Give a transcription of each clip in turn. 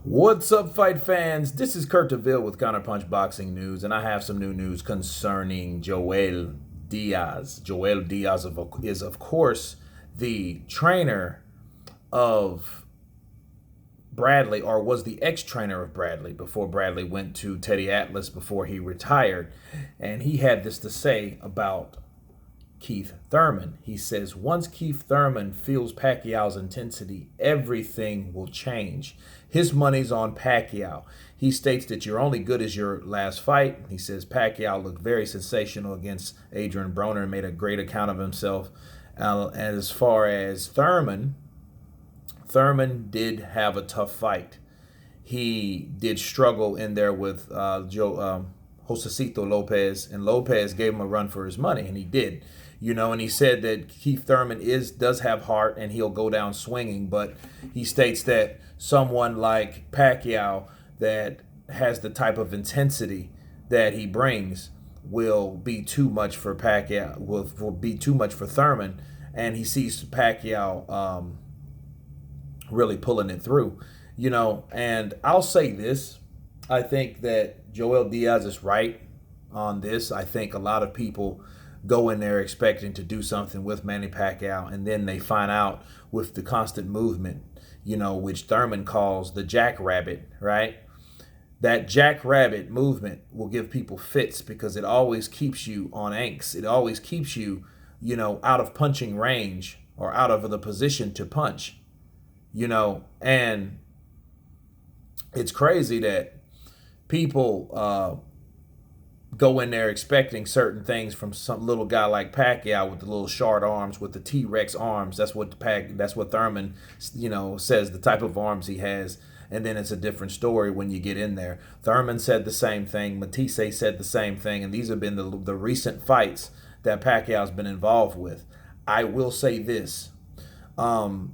What's up, fight fans? This is Kurt DeVille with Counterpunch Boxing News, and I have some new news concerning Joel Diaz. Joel Diaz is, of course, the trainer of Bradley, or was the ex-trainer of Bradley before Bradley went to Teddy Atlas before he retired. And he had this to say about Keith Thurman. He says, once Keith Thurman feels Pacquiao's intensity, everything will change. His money's on Pacquiao. He states that you're only good as your last fight. He says Pacquiao looked very sensational against Adrian Broner and made a great account of himself. As far as Thurman did have a tough fight. He did struggle in there with Josecito Lopez, and Lopez gave him a run for his money, and he did. And he said that Keith Thurman does have heart, and he'll go down swinging, but he states that someone like Pacquiao that has the type of intensity that he brings will be too much for Pacquiao, will be too much for Thurman, and he sees Pacquiao really pulling it through. And I'll say this, I think that Joel Diaz is right on this. I think a lot of people go in there expecting to do something with Manny Pacquiao, and then they find out with the constant movement, which Thurman calls the jackrabbit, right? That jackrabbit movement will give people fits because it always keeps you on angst. It always keeps you, out of punching range or out of the position to punch, and it's crazy that people go in there expecting certain things from some little guy like Pacquiao with the little short arms, with the T-Rex arms. That's what Thurman, says the type of arms he has. And then it's a different story when you get in there. Thurman said the same thing. Matisse said the same thing. And these have been the recent fights that Pacquiao's been involved with. I will say this.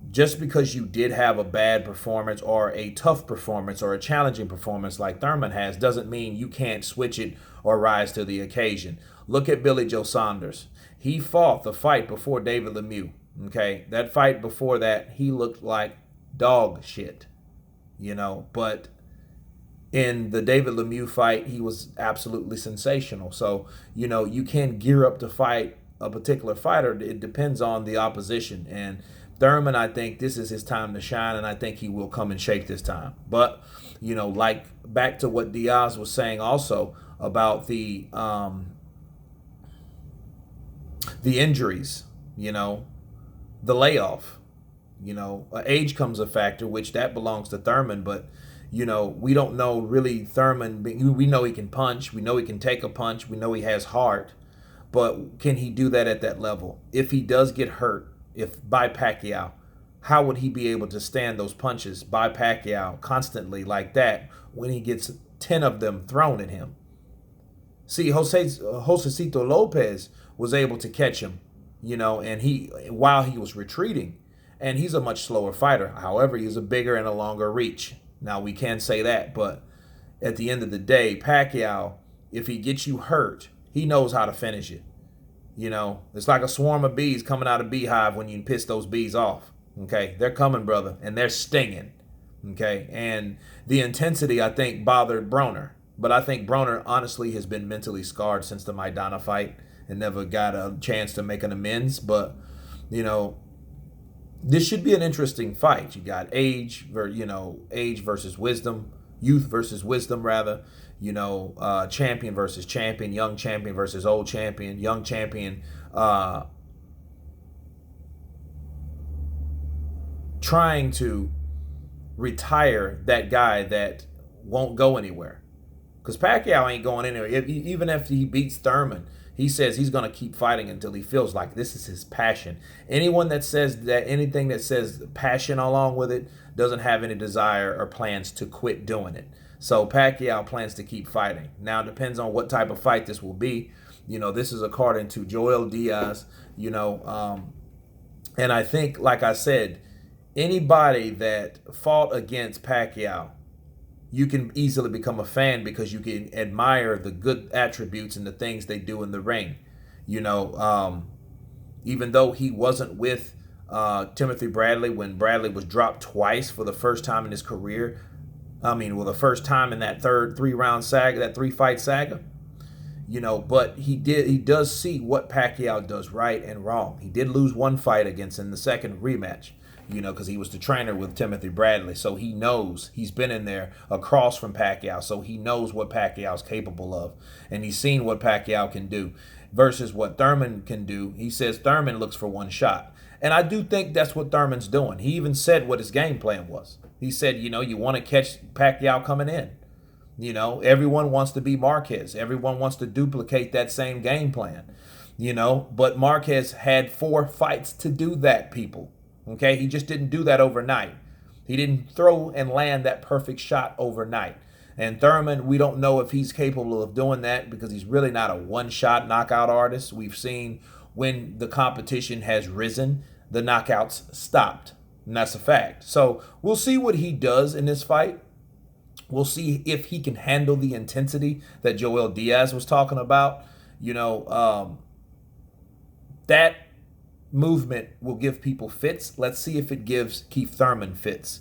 Just because you did have a bad performance or a tough performance or a challenging performance like Thurman has doesn't mean you can't switch it or rise to the occasion. Look at Billy Joe Saunders. He fought the fight before David Lemieux. Okay, that fight before that, he looked like dog shit, but in the David Lemieux fight, he was absolutely sensational. So, you can gear up to fight a particular fighter. It depends on the opposition. And Thurman, I think this is his time to shine, and I think he will come and shake this time. But, like back to what Diaz was saying also about the injuries, the layoff, age comes a factor, which that belongs to Thurman, but we don't know really Thurman. We know he can punch. We know he can take a punch. We know he has heart. But can he do that at that level? If he does get hurt, by Pacquiao, how would he be able to stand those punches by Pacquiao constantly like that when he gets 10 of them thrown at him? See, Josecito Lopez was able to catch him, and while he was retreating, and he's a much slower fighter. However, he's a bigger and a longer reach. Now, we can say that, but at the end of the day, Pacquiao, if he gets you hurt, he knows how to finish it. It's like a swarm of bees coming out of a beehive when you piss those bees off. Okay, they're coming, brother, and they're stinging. Okay, and the intensity, I think, bothered Broner. But I think Broner, honestly, has been mentally scarred since the Maidana fight and never got a chance to make an amends. But, this should be an interesting fight. You got age versus wisdom, youth versus wisdom, rather. Champion versus champion, young champion versus old champion, young champion trying to retire that guy that won't go anywhere. Because Pacquiao ain't going anywhere. Even if he beats Thurman, he says he's going to keep fighting until he feels like this is his passion. Anyone that says that, anything that says passion along with it, doesn't have any desire or plans to quit doing it. So Pacquiao plans to keep fighting. Now, it depends on what type of fight this will be. This is according to Joel Diaz, and I think, like I said, anybody that fought against Pacquiao, you can easily become a fan because you can admire the good attributes and the things they do in the ring. Even though he wasn't with Timothy Bradley when Bradley was dropped twice for the first time in his career, I mean, well, the first time in that three-round saga, that three-fight saga. But he does see what Pacquiao does right and wrong. He did lose one fight against in the second rematch, because he was the trainer with Timothy Bradley. So he knows, he's been in there across from Pacquiao. So he knows what Pacquiao's capable of. And he's seen what Pacquiao can do versus what Thurman can do. He says Thurman looks for one shot. And I do think that's what Thurman's doing. He even said what his game plan was. He said, you want to catch Pacquiao coming in. Everyone wants to be Marquez. Everyone wants to duplicate that same game plan. But Marquez had 4 fights to do that, people. Okay, he just didn't do that overnight. He didn't throw and land that perfect shot overnight. And Thurman, we don't know if he's capable of doing that because he's really not a one-shot knockout artist. We've seen when the competition has risen, the knockouts stopped. And that's a fact. So we'll see what he does in this fight. We'll see if he can handle the intensity that Joel Diaz was talking about. That movement will give people fits. Let's see if it gives Keith Thurman fits.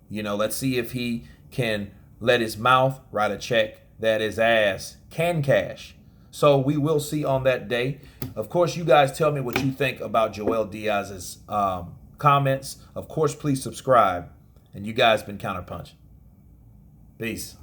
Let's see if he can let his mouth write a check that his ass can cash. So we will see on that day. Of course, you guys tell me what you think about Joel Diaz's comments. Of course, please subscribe. And you guys been Counterpunch. Peace.